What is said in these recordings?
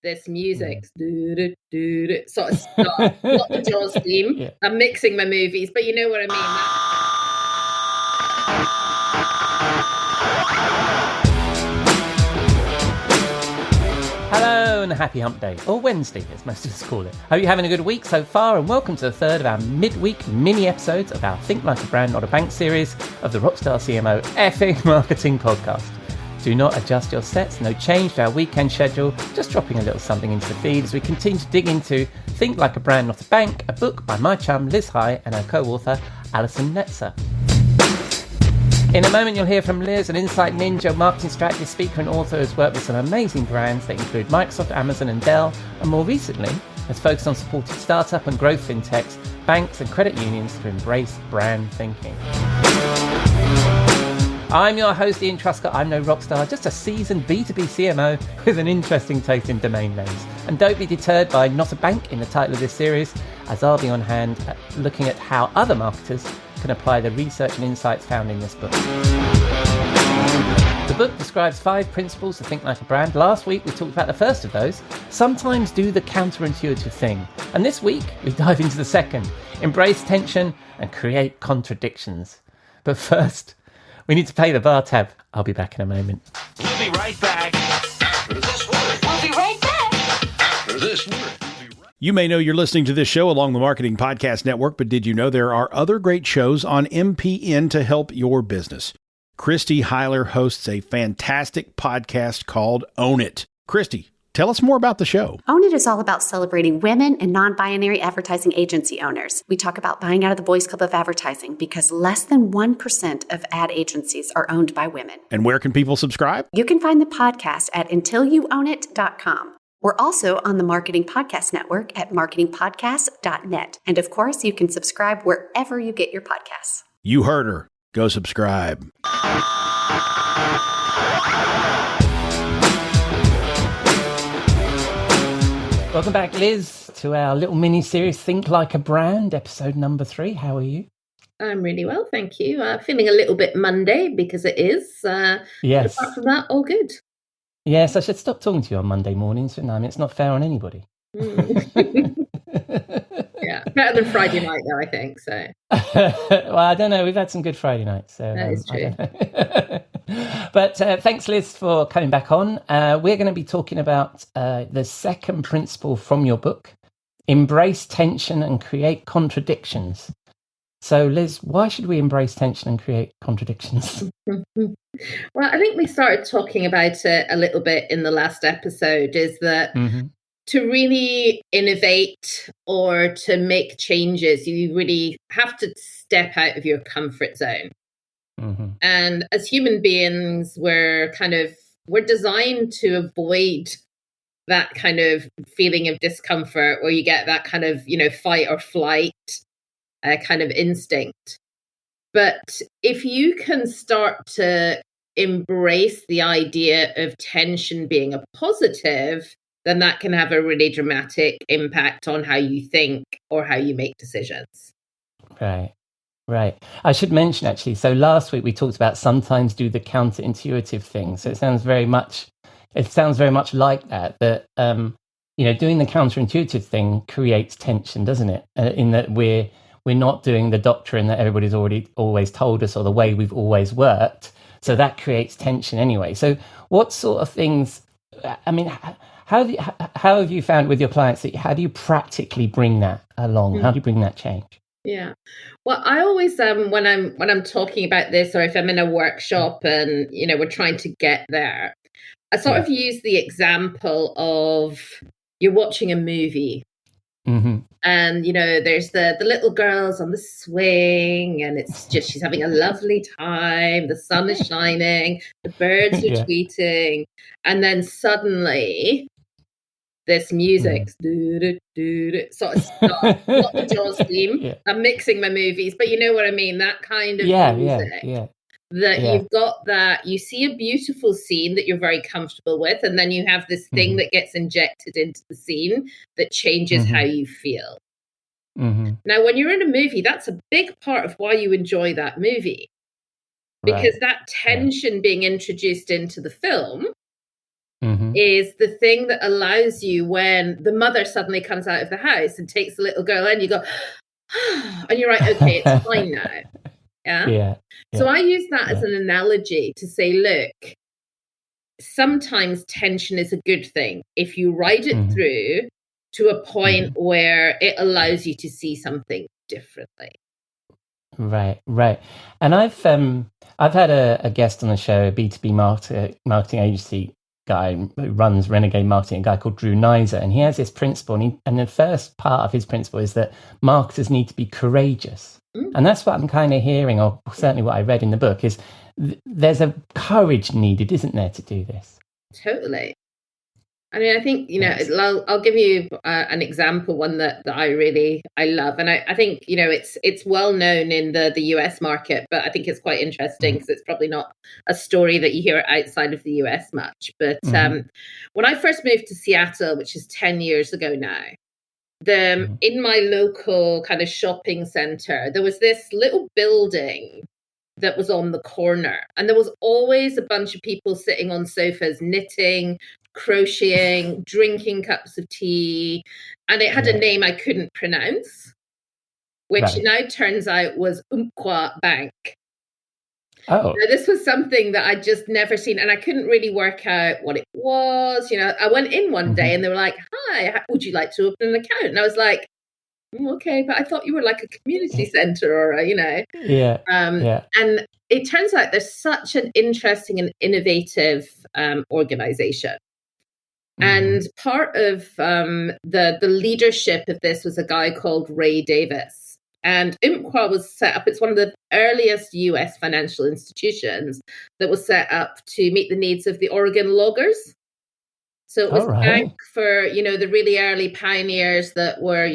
this music's sort of start, not the Jaws theme. Yeah. I'm mixing my movies, but you know what I Hello and happy hump day, or Wednesday as most of us call it. Hope you're having a good week so far, and welcome to the third of our midweek mini episodes of our Think Like a Brand Not a Bank series of the Rockstar CMO effing marketing podcast. Do not adjust your sets, no change to our weekend schedule, just dropping a little something into the feed as we continue to dig into Think Like a Brand Not a Bank, a book by my chum Liz High and our co-author Alison Netzer. In a moment, you'll hear from Liz, an insight ninja, marketing strategist, speaker and author who's worked with some amazing brands that include Microsoft, Amazon and Dell, and more recently has focused on supporting startup and growth fintechs, banks and credit unions to embrace brand thinking. I'm your host, Ian Truscott. I'm no rock star, just a seasoned B2B CMO with an interesting taste in domain names. And don't be deterred by not a bank in the title of this series, as I'll be on hand looking at how other marketers can apply the research and insights found in this book. The book describes 5 principles to think like a brand. Last week we talked about the first of those, sometimes do the counterintuitive thing. And this week we dive into the second, embrace tension and create contradictions. But first, we need to pay the bar tab. I'll be back in a moment. We'll be right back. After this word. We'll be right back. After this word. You may know you're listening to this show along the Marketing Podcast Network, but did you know there are other great shows on MPN to help your business? Christy Heiler hosts a fantastic podcast called Own It. Christy, tell us more about the show. Own It is all about celebrating women and non-binary advertising agency owners. We talk about buying out of the boys' club of advertising because less than 1% of ad agencies are owned by women. And where can people subscribe? You can find the podcast at untilyouownit.com. We're also on the Marketing Podcast Network at marketingpodcast.net. And of course, you can subscribe wherever you get your podcasts. You heard her. Go subscribe. Welcome back, Liz, to our little mini-series, Think Like a Brand, episode number 3. How are you? I'm really well, thank you. Feeling a little bit Monday because it is. Yes. Apart from that, all good. Yes, I should stop talking to you on Monday mornings, shouldn't I? I mean, it's not fair on anybody. Yeah, better than Friday night, though, I think. So. Well, I don't know. We've had some good Friday nights. So, that is true. But thanks, Liz, for coming back on. We're going to be talking about the second principle from your book, embrace tension and create contradictions. So, Liz, why should we embrace tension and create contradictions? Well, I think we started talking about it a little bit in the last episode, is that to really innovate or to make changes, you really have to step out of your comfort zone. And as human beings, we're designed to avoid that kind of feeling of discomfort where you get that kind of, fight or flight kind of instinct. But if you can start to embrace the idea of tension being a positive, then that can have a really dramatic impact on how you think or how you make decisions. Right. I should mention, actually, so last week we talked about sometimes do the counterintuitive thing. So it sounds very much like that doing the counterintuitive thing creates tension, doesn't it? In that we're not doing the doctrine that everybody's always told us or the way we've always worked. So that creates tension anyway. So what sort of things, I mean, how have you found with your clients, how do you practically bring that along? How do you bring that change? Yeah. Well, I always, when I'm talking about this, or if I'm in a workshop and, we're trying to get there, I sort of use the example of you're watching a movie. And, there's the little girls on the swing and it's just, she's having a lovely time. The sun is shining, the birds are tweeting. And then suddenly this music sort of starts, not the Jaws theme. I'm mixing my movies, but you know what I mean? That kind of music. You've got that, you see a beautiful scene that you're very comfortable with, and then you have this thing that gets injected into the scene that changes how you feel. Now, when you're in a movie, that's a big part of why you enjoy that movie. Because that tension being introduced into the film is the thing that allows you, when the mother suddenly comes out of the house and takes the little girl in, you go, and you're right, okay, it's fine now. Yeah. So I use that as an analogy to say, look, sometimes tension is a good thing if you ride it through to a point where it allows you to see something differently. Right. And I've had a guest on the show, a B2B marketing agency guy who runs Renegade Marketing, a guy called Drew Nizer, and he has this principle, and the first part of his principle is that marketers need to be courageous. And that's what I'm kind of hearing, or certainly what I read in the book, is there's a courage needed, isn't there, to do this? Totally. I mean, I think, I'll give you an example, one that I love. And I think, it's well known in the US market, but I think it's quite interesting because it's probably not a story that you hear outside of the US much. But when I first moved to Seattle, which is 10 years ago now, in my local kind of shopping center, there was this little building that was on the corner, and there was always a bunch of people sitting on sofas, knitting, crocheting, drinking cups of tea, and it had a name I couldn't pronounce, which now turns out was Umpqua Bank. Oh, now, this was something that I'd just never seen, and I couldn't really work out what it was. I went in one day and they were like, "Hi, would you like to open an account?" And I was like, "Okay, but I thought you were like a community center or And it turns out there's such an interesting and innovative organization. And part of the leadership of this was a guy called Ray Davis. And Umpqua was set up, it's one of the earliest US financial institutions that was set up to meet the needs of the Oregon loggers. So it was a bank for, the really early pioneers that were,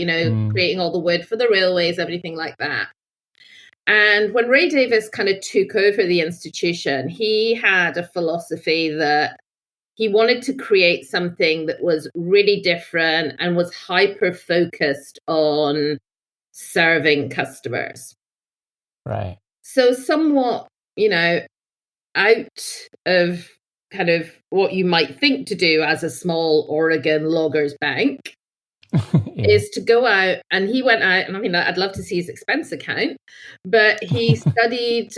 creating all the wood for the railways, everything like that. And when Ray Davis kind of took over the institution, he had a philosophy that he wanted to create something that was really different and was hyper-focused on serving customers. Right. So somewhat, out of kind of what you might think to do as a small Oregon loggers bank is to go out, and he went out, and I mean, I'd love to see his expense account, but he studied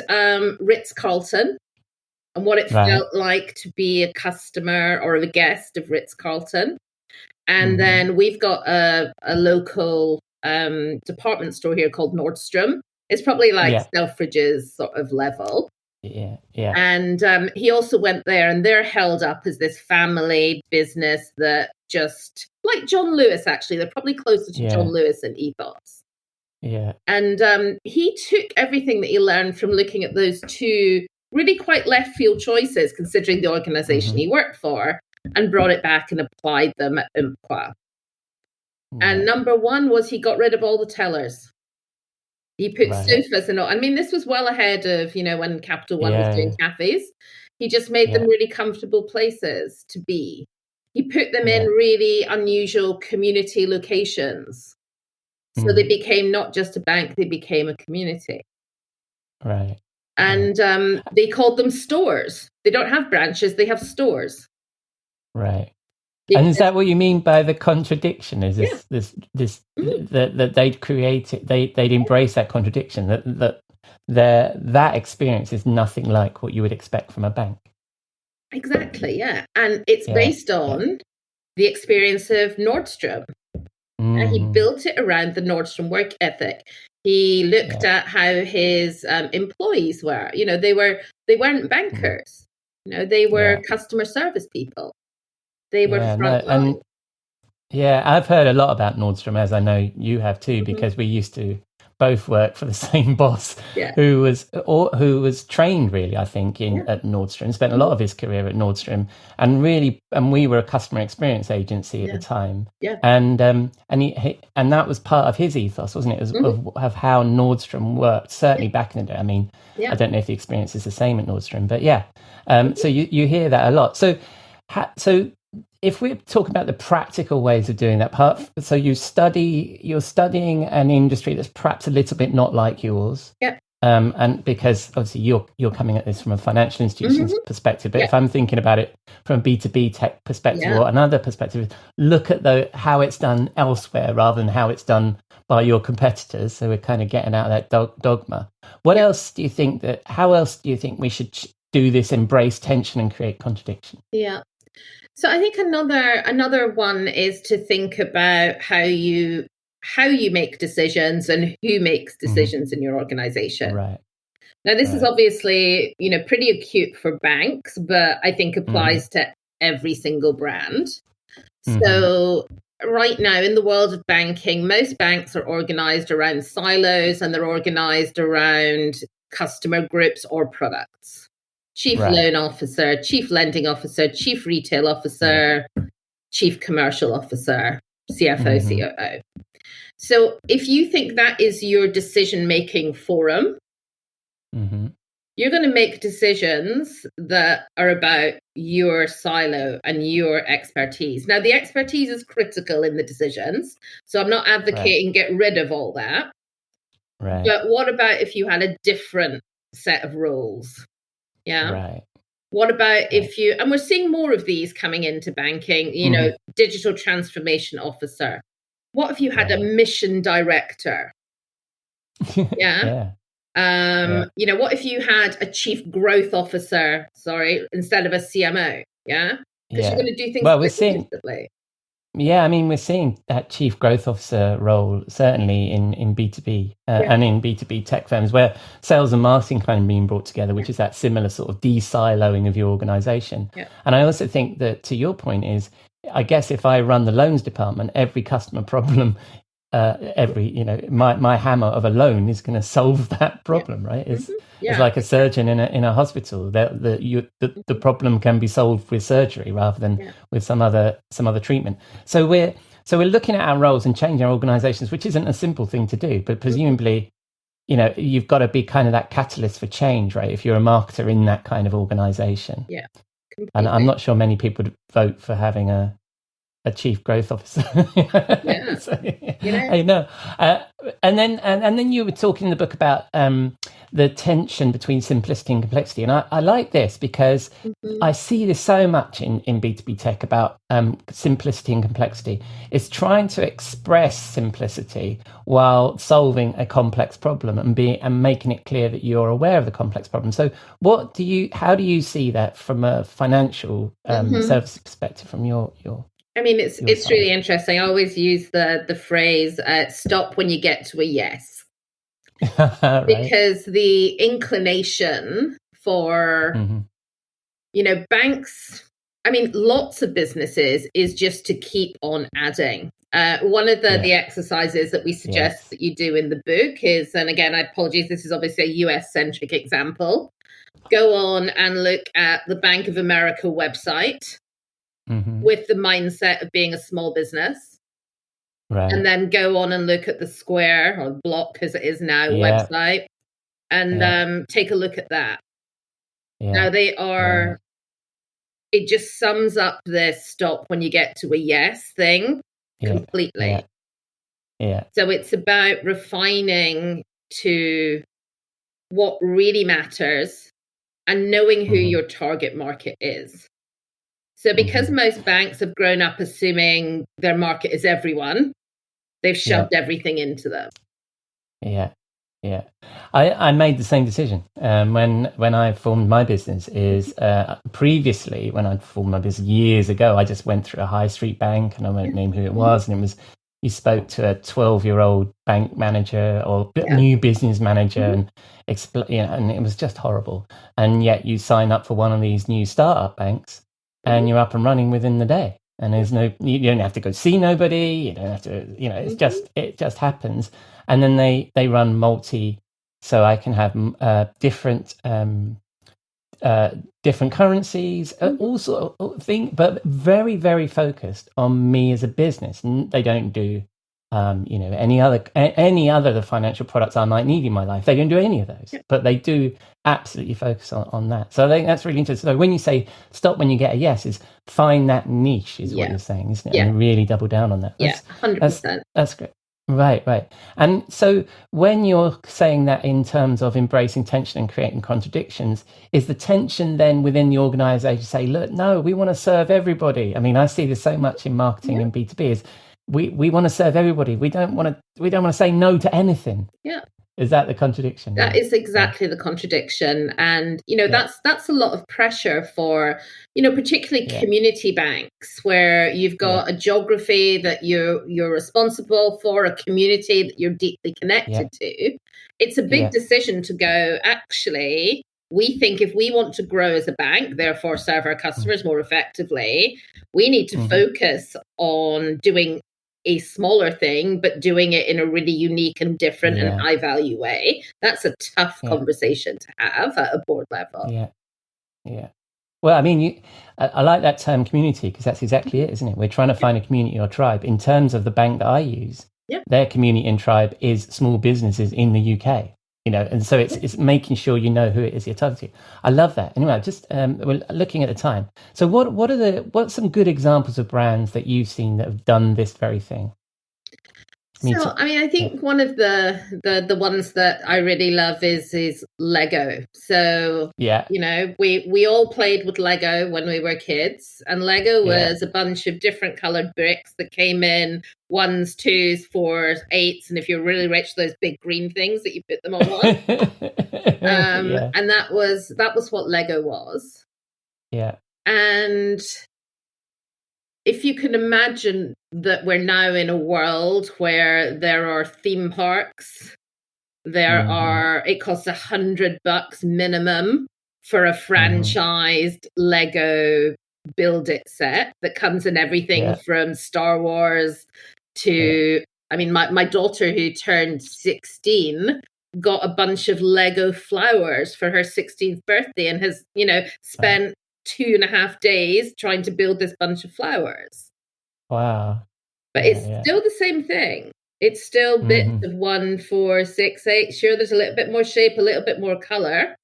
Ritz-Carlton and what it felt like to be a customer or a guest of Ritz-Carlton. And then we've got a local department store here called Nordstrom. It's probably like Selfridges sort of level. Yeah. And he also went there, and they're held up as this family business that just, like John Lewis, actually, they're probably closer to John Lewis in ethos. Yeah. And he took everything that he learned from looking at those two really quite left field choices, considering the organization he worked for, and brought it back and applied them at Umpqua. And number one was he got rid of all the tellers. He put sofas and all. I mean, this was well ahead of, when Capital One was doing cafes. He just made them really comfortable places to be. He put them in really unusual community locations. So they became not just a bank, they became a community. Right. And they called them stores. They don't have branches, they have stores. Right. And is that what you mean by the contradiction? Is this that they'd create it, they'd embrace that contradiction, that experience is nothing like what you would expect from a bank. Exactly, yeah. And it's based on the experience of Nordstrom. And he built it around the Nordstrom work ethic. He looked at how his employees were. They weren't bankers. They were customer service people. They were frontline. I've heard a lot about Nordstrom, as I know you have too, because we used to both work for the same boss, who was trained really, I think, at Nordstrom. Spent a lot of his career at Nordstrom, and we were a customer experience agency at the time. Yeah. And that was part of his ethos, wasn't it? Of how Nordstrom worked. Certainly back in the day. I mean, I don't know if the experience is the same at Nordstrom, but so you hear that a lot. So if we're talking about the practical ways of doing that part, so you're studying an industry that's perhaps a little bit not like yours. Yeah. And because obviously you're coming at this from a financial institution's perspective, but if I'm thinking about it from a B2B tech perspective or another perspective, look at how it's done elsewhere rather than how it's done by your competitors. So we're kind of getting out of that dogma. What else do you think how else do you think we should do this, embrace tension and create contradiction? Yeah. So I think another one is to think about how you make decisions and who makes decisions in your organization. Right. Now, this is obviously, pretty acute for banks, but I think applies to every single brand. So right now in the world of banking, most banks are organized around silos and they're organized around customer groups or products. Chief loan officer, chief lending officer, chief retail officer, chief commercial officer, CFO, COO. So if you think that is your decision-making forum, you're going to make decisions that are about your silo and your expertise. Now, the expertise is critical in the decisions, so I'm not advocating get rid of all that. Right. But what about if you had a different set of rules? Yeah. Right. What about if you, and we're seeing more of these coming into banking, digital transformation officer. What if you had a mission director? What if you had a chief growth officer, instead of a CMO? Yeah. Because you're going to do things differently. We're seeing that chief growth officer role certainly in B2B and in B2B tech firms where sales and marketing kind of being brought together, which is that similar sort of de-siloing of your organization. Yeah. And I also think that, to your point, is I guess if I run the loans department, every customer problem, my hammer of a loan is going to solve that problem, right? It's like a surgeon in a hospital. The problem can be solved with surgery rather than with some other treatment. So we're looking at our roles and changing our organizations, which isn't a simple thing to do, but presumably, you've got to be kind of that catalyst for change, right? If you're a marketer in that kind of organization. Yeah. Completely. And I'm not sure many people would vote for having a chief growth officer. I know. And then you were talking in the book about the tension between simplicity and complexity. And I like this because I see this so much in B2B tech about simplicity and complexity. It's trying to express simplicity while solving a complex problem and making it clear that you're aware of the complex problem. So how do you see that from a financial services perspective from your I mean, it's really interesting. I always use the phrase, stop when you get to a yes. Because the inclination for, banks, lots of businesses is just to keep on adding. One of the exercises that we suggest that you do in the book is, and again, I apologize, this is obviously a US-centric example. Go on and look at the Bank of America website. With the mindset of being a small business. Right. And then go on and look at the Square or Block, as it is now, website, and take a look at that. Yeah. Now they are, it just sums up this stop when you get to a yes thing completely. Yeah. So it's about refining to what really matters and knowing who your target market is. So because most banks have grown up assuming their market is everyone, they've shoved everything into them. Yeah. I made the same decision when I formed my business. Previously, when I formed my business years ago, I just went through a high street bank, and I won't name who it was, and it was you spoke to a 12-year-old bank manager or new business manager, and and it was just horrible. And yet you sign up for one of these new startup banks. And you're up and running within the day, and you don't have to go see nobody. You don't have to, it just happens. And then they run so I can have different currencies, all sort of things, but very, very focused on me as a business. And they don't do, any other the financial products I might need in my life. They don't do any of those, but they do absolutely focus on that. So I think that's really interesting. So when you say stop when you get a yes, is find that niche is what you're saying, isn't it? And really double down on that. 100%. That's great. Right. And so when you're saying that in terms of embracing tension and creating contradictions, is the tension then within the organization say, look, no, we want to serve everybody? I mean, I see this so much in marketing and B2B is we want to serve everybody. We don't want to say no to anything. Yeah. Is that the contradiction? That is exactly the contradiction. And, that's a lot of pressure for, particularly community banks, where you've got a geography that you're responsible for, a community that you're deeply connected to. It's a big decision to go, actually, we think if we want to grow as a bank, therefore serve our customers more effectively, we need to focus on doing a smaller thing, but doing it in a really unique and different and high value way. That's a tough conversation to have at a board level. Yeah. Well, I mean, I like that term community, because that's exactly it, isn't it? We're trying to find a community or tribe. In terms of the bank that I use, their community and tribe is small businesses in the UK. And so it's making sure you know who it is you're targeting. I love that. Anyway, just we're looking at the time. So what's some good examples of brands that you've seen that have done this very thing? I think one of the ones that I really love is Lego. So, we all played with Lego when we were kids, and Lego was a bunch of different colored bricks that came in 1s, 2s, 4s, 8s, and if you're really rich, those big green things that you put them all on. And that was what Lego was. Yeah. And if you can imagine that we're now in a world where there are theme parks, it costs $100 minimum for a franchised Lego Build It set that comes in everything from Star Wars to, my daughter, who turned 16, got a bunch of Lego flowers for her 16th birthday and has, spent 2.5 days trying to build this bunch of flowers. Wow. But it's still the same thing. It's still bits of 1, 4, 6, 8. Sure, there's a little bit more shape, a little bit more color.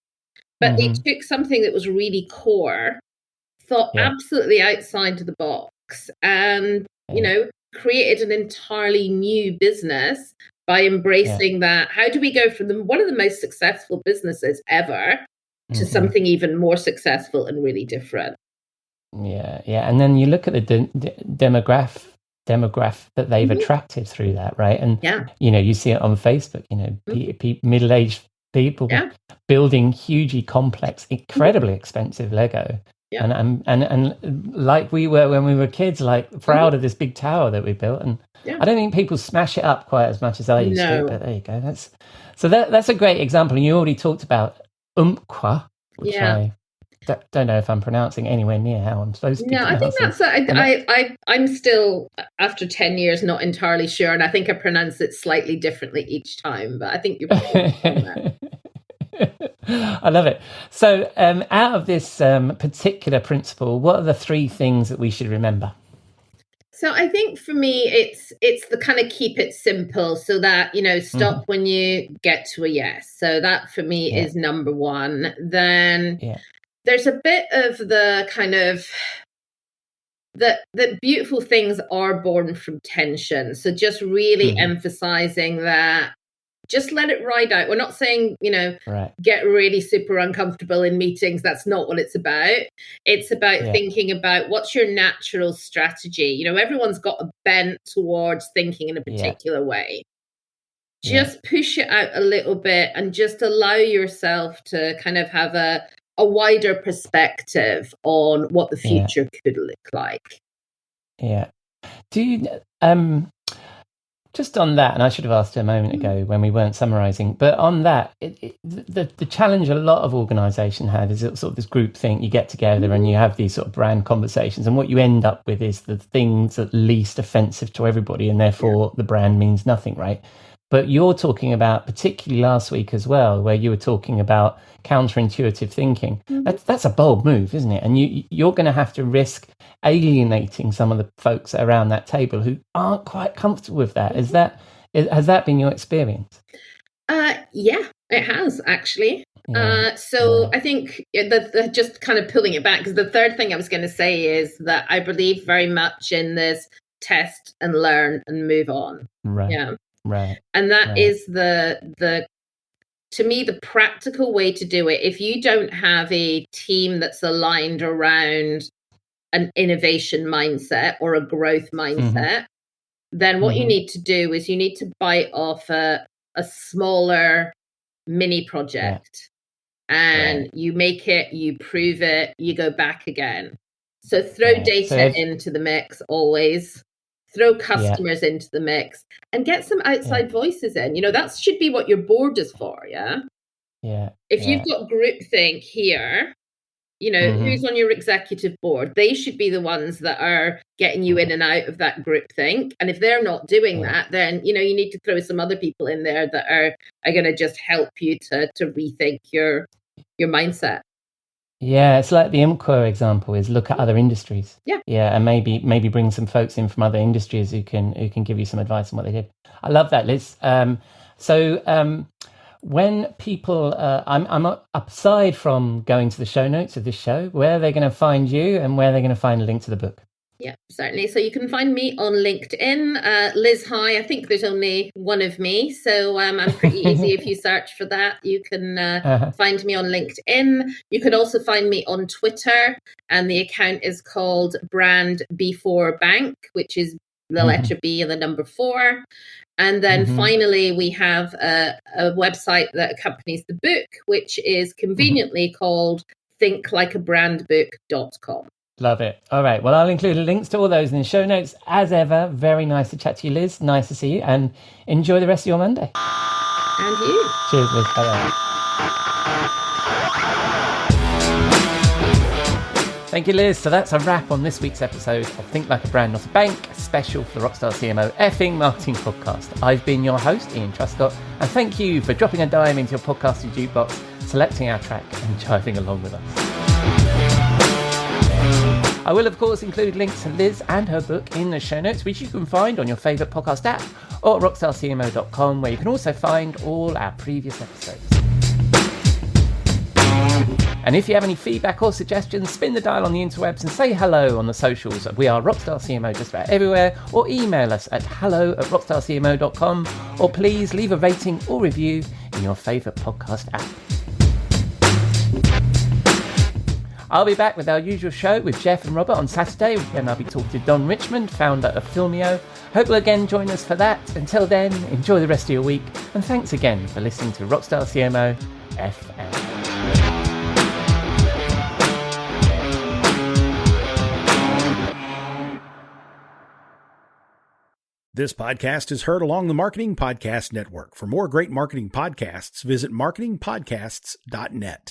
But they took something that was really core, thought absolutely outside the box, and, created an entirely new business by embracing that. How do we go from one of the most successful businesses ever to something even more successful and really different? Yeah. And then you look at the demographic that they've attracted through that, right? And you see it on Facebook. Middle-aged people building hugely complex, incredibly expensive Lego. Yeah. And like we were when we were kids, like proud of this big tower that we built. And I don't think people smash it up quite as much as I used to. But there you go. That's a great example. And you already talked about Umpqua, which I don't know if I'm pronouncing anywhere near how I'm supposed to be. No, I think that's I'm still, after 10 years, not entirely sure, and I think I pronounce it slightly differently each time, but I think you're probably on that. I love it. So out of this particular principle, what are the 3 things that we should remember? So I think for me, it's the kind of keep it simple, so that, stop when you get to a yes. So that for me is number 1. Then there's a bit of the kind of that beautiful things are born from tension. So just really emphasizing that, just let it ride out. We're not saying, get really super uncomfortable in meetings. That's not what it's about. It's about thinking about what's your natural strategy. Everyone's got a bent towards thinking in a particular way. Just push it out a little bit and just allow yourself to kind of have a wider perspective on what the future could look like. Yeah. Do you, just on that, and I should have asked a moment ago when we weren't summarising, but on that, the challenge a lot of organisations have is sort of this group thing. You get together and you have these sort of brand conversations, and what you end up with is the things that least offensive to everybody, and therefore the brand means nothing, right? But you're talking about, particularly last week as well, where you were talking about counterintuitive thinking. That's a bold move, isn't it? And you're going to have to risk alienating some of the folks around that table who aren't quite comfortable with that. Has that been your experience? Yeah, it has actually. I think just kind of pulling it back, because the third thing I was going to say is that I believe very much in this test and learn and move on. Right. Yeah. Right. And that Right. is to me, the practical way to do it. If you don't have a team that's aligned around an innovation mindset or a growth mindset, then what you need to do is you need to bite off a smaller mini project, and you make it, you prove it, you go back again. So throw data into the mix always. Throw customers into the mix and get some outside voices in. That should be what your board is for, yeah? If you've got groupthink here, who's on your executive board? They should be the ones that are getting you in and out of that groupthink. And if they're not doing that, then, you need to throw some other people in there that are going to just help you to rethink your mindset. Yeah, it's like the IMCO example is look at other industries. Yeah, and maybe bring some folks in from other industries who can give you some advice on what they did. I love that, Liz. When people, I'm aside from going to the show notes of this show, where are they going to find you and where are they going to find a link to the book? Yeah, certainly. So you can find me on LinkedIn, Liz High. I think there's only one of me, so I'm pretty easy. If you search for that, you can find me on LinkedIn. You can also find me on Twitter, and the account is called Brand B4 Bank, which is the letter B and the number 4. And then finally, we have a website that accompanies the book, which is conveniently called thinklikeabrandbook.com. Love it. All right. Well, I'll include links to all those in the show notes. As ever, very nice to chat to you, Liz. Nice to see you, and enjoy the rest of your Monday. And you. Cheers, Liz. Bye-bye. Thank you, Liz. So that's a wrap on this week's episode of Think Like a Brand, Not a Bank, special for the Rockstar CMO effing marketing podcast. I've been your host, Ian Truscott, and thank you for dropping a dime into your podcasting jukebox, selecting our track, and jiving along with us. I will, of course, include links to Liz and her book in the show notes, which you can find on your favourite podcast app or at rockstarcmo.com, where you can also find all our previous episodes. And if you have any feedback or suggestions, spin the dial on the interwebs and say hello on the socials. We are Rockstar CMO just about everywhere, or email us at hello@rockstarcmo.com, or please leave a rating or review in your favourite podcast app. I'll be back with our usual show with Jeff and Robert on Saturday, and I'll be talking to Don Richmond, founder of Filmio. Hope you'll again join us for that. Until then, enjoy the rest of your week, and thanks again for listening to Rockstar CMO FM. This podcast is heard along the Marketing Podcast Network. For more great marketing podcasts, visit marketingpodcasts.net.